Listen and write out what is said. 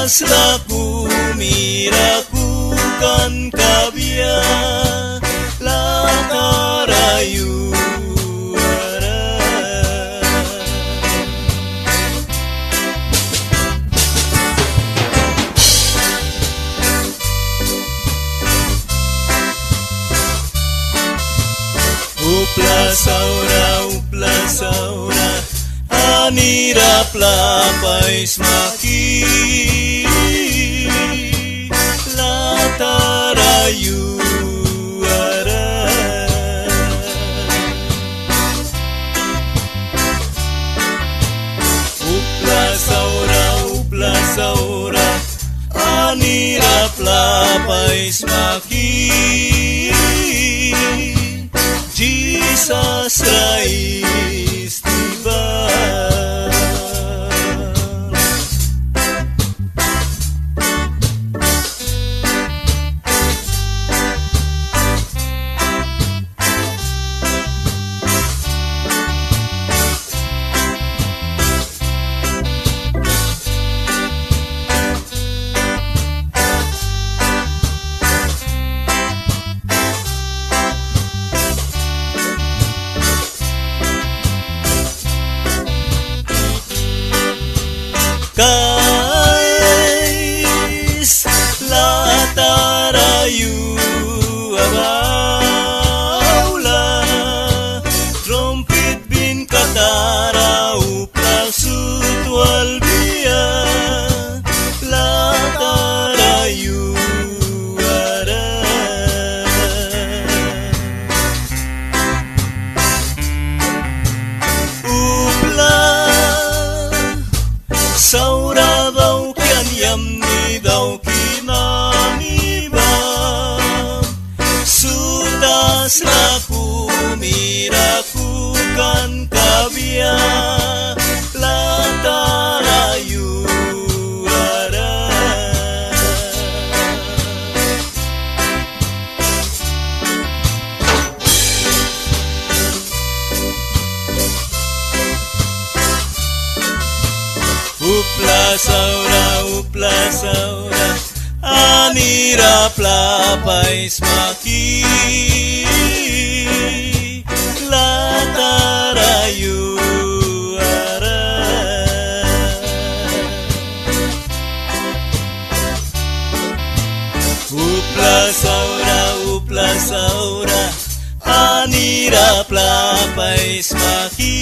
Sutas laku miraku kan kabia lakarayu ara. Upla saura anira plapais maki latarayu ara. Upla saura anira plapais maki Jesus Christ tiba. Kais latarayu aula trompet bin katara upla sutwal bia latarayu ara. Saura daw kian yamni daw kinamiba sutas laku miraku kan kabia latarayu ara. Upla saura anira plapais maki latarayu ara. Upla saura. anira plapais maki